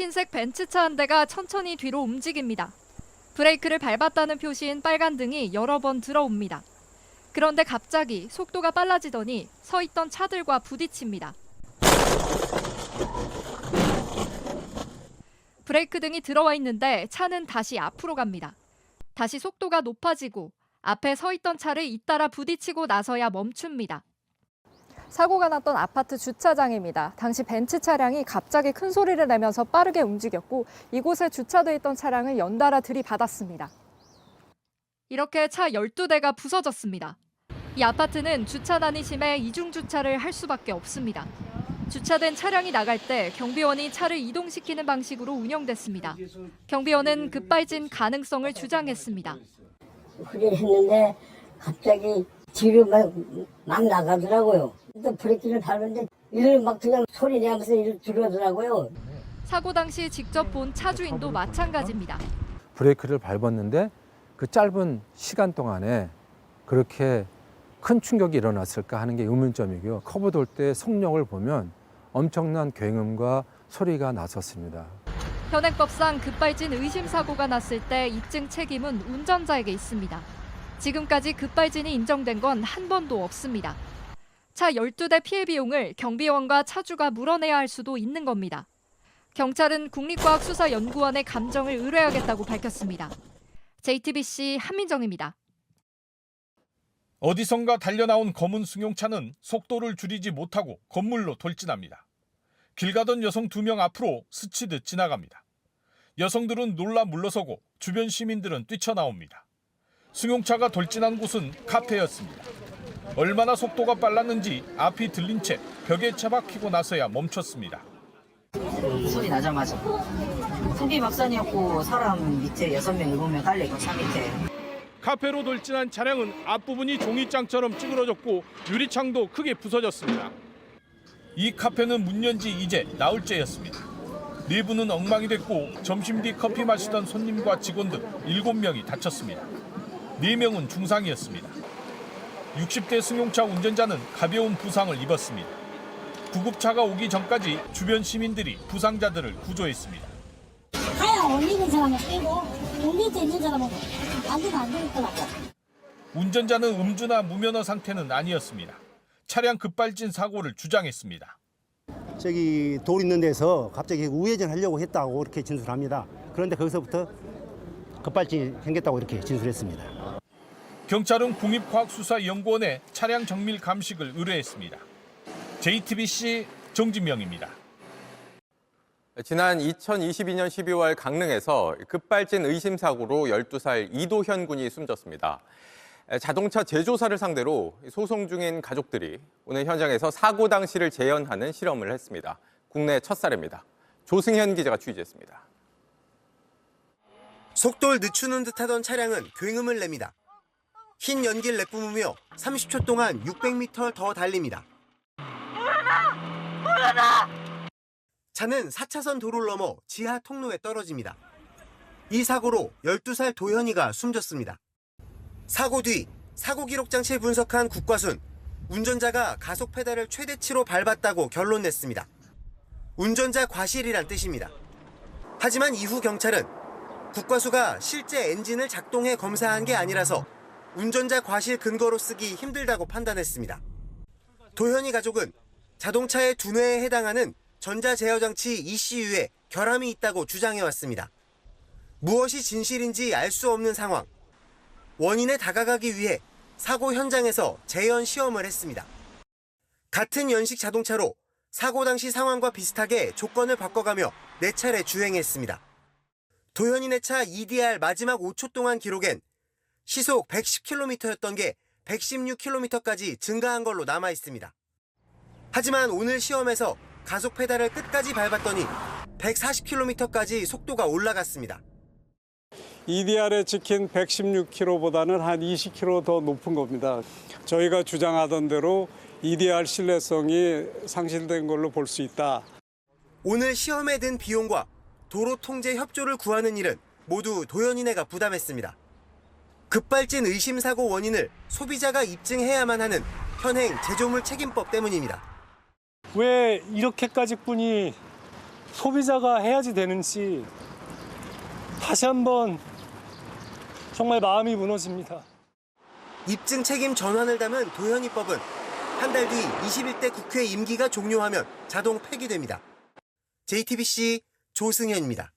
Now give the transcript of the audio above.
흰색 벤츠차 한 대가 천천히 뒤로 움직입니다. 브레이크를 밟았다는 표시인 빨간 등이 여러 번 들어옵니다. 그런데 갑자기 속도가 빨라지더니 서 있던 차들과 부딪힙니다. 브레이크 등이 들어와 있는데 차는 다시 앞으로 갑니다. 다시 속도가 높아지고 앞에 서 있던 차를 잇따라 부딪히고 나서야 멈춥니다. 사고가 났던 아파트 주차장입니다. 당시 벤츠 차량이 갑자기 큰 소리를 내면서 빠르게 움직였고 이곳에 주차돼 있던 차량을 연달아 들이받았습니다. 이렇게 차 12대가 부서졌습니다. 이 아파트는 주차난이 심해 이중주차를 할 수밖에 없습니다. 주차된 차량이 나갈 때 경비원이 차를 이동시키는 방식으로 운영됐습니다. 경비원은 급발진 가능성을 주장했습니다. 그래 했는데 갑자기 뒤로 막 나가더라고요. 또 브레이크를 밟는데 이를 막 그냥 소리 내면서 이를 들어오더라고요. 사고 당시 직접 본 차주인도 마찬가지입니다. 브레이크를 밟았는데 그 짧은 시간 동안에 그렇게 큰 충격이 일어났을까 하는 게 의문점이고요. 커브 돌 때 속력을 보면 엄청난 굉음과 소리가 났었습니다. 현행법상 급발진 의심 사고가 났을 때 입증 책임은 운전자에게 있습니다. 지금까지 급발진이 인정된 건 한 번도 없습니다. 차 12대 피해 비용을 경비원과 차주가 물어내야 할 수도 있는 겁니다. 경찰은 국립과학수사연구원에 감정을 의뢰하겠다고 밝혔습니다. JTBC 한민정입니다. 어디선가 달려나온 검은 승용차는 속도를 줄이지 못하고 건물로 돌진합니다. 길 가던 여성 2명 앞으로 스치듯 지나갑니다. 여성들은 놀라 물러서고 주변 시민들은 뛰쳐나옵니다. 승용차가 돌진한 곳은 카페였습니다. 얼마나 속도가 빨랐는지 앞이 들린 채 벽에 처박히고 나서야 멈췄습니다. 소리 나자마자 속이 막산이었고 사람 밑에 6명, 7명 깔려있고 차 밑에. 카페로 돌진한 차량은 앞부분이 종이장처럼 찌그러졌고 유리창도 크게 부서졌습니다. 이 카페는 문 연 지 이제 나흘째였습니다. 내부는 엉망이 됐고 점심 뒤 커피 마시던 손님과 직원 등 7명이 다쳤습니다. 4명은 중상이었습니다. 60대 승용차 운전자는 가벼운 부상을 입었습니다. 구급차가 오기 전까지 주변 시민들이 부상자들을 구조했습니다. 하얀 옷 입은 사람은 빼고 옷 밑에 있는 사람은 완전 안 되겠더라고. 운전자는 음주나 무면허 상태는 아니었습니다. 차량 급발진 사고를 주장했습니다. 저기 돌 있는 데서 갑자기 우회전 하려고 했다고 이렇게 진술합니다. 그런데 거기서부터 급발진이 생겼다고 이렇게 진술했습니다. 경찰은 국립과학수사연구원에 차량 정밀 감식을 의뢰했습니다. JTBC 정진명입니다. 지난 2022년 12월 강릉에서 급발진 의심 사고로 12살 이도현 군이 숨졌습니다. 자동차 제조사를 상대로 소송 중인 가족들이 오늘 현장에서 사고 당시를 재현하는 실험을 했습니다. 국내 첫 사례입니다. 조승현 기자가 취재했습니다. 속도를 늦추는 듯하던 차량은 굉음을 냅니다. 흰 연기를 내뿜으며 30초 동안 600m 더 달립니다. 차는 4차선 도로를 넘어 지하 통로에 떨어집니다. 이 사고로 12살 도현이가 숨졌습니다. 사고 뒤 사고 기록 장치를 분석한 국과수는 운전자가 가속 페달을 최대치로 밟았다고 결론 냈습니다. 운전자 과실이란 뜻입니다. 하지만 이후 경찰은 국과수가 실제 엔진을 작동해 검사한 게 아니라서 운전자 과실 근거로 쓰기 힘들다고 판단했습니다. 도현이 가족은 자동차의 두뇌에 해당하는 전자제어장치 ECU에 결함이 있다고 주장해왔습니다. 무엇이 진실인지 알 수 없는 상황. 원인에 다가가기 위해 사고 현장에서 재현 시험을 했습니다. 같은 연식 자동차로 사고 당시 상황과 비슷하게 조건을 바꿔가며 4차례 주행했습니다. 도현이네 차 EDR 마지막 5초 동안 기록엔 시속 110km였던 게 116km까지 증가한 걸로 남아 있습니다. 하지만 오늘 시험에서 가속 페달을 끝까지 밟았더니 140km까지 속도가 올라갔습니다. EDR에 찍힌 116km보다는 한 20km 더 높은 겁니다. 저희가 주장하던 대로 EDR 신뢰성이 상실된 걸로 볼 수 있다. 오늘 시험에 든 비용과 도로 통제 협조를 구하는 일은 모두 도현이네가 부담했습니다. 급발진 의심 사고 원인을 소비자가 입증해야만 하는 현행 제조물 책임법 때문입니다. 왜 이렇게까지 뿐이 소비자가 해야지 되는지 다시 한번 정말 마음이 무너집니다. 입증 책임 전환을 담은 도현이법은 한 달 뒤 21대 국회 임기가 종료하면 자동 폐기됩니다. JTBC 조승현입니다.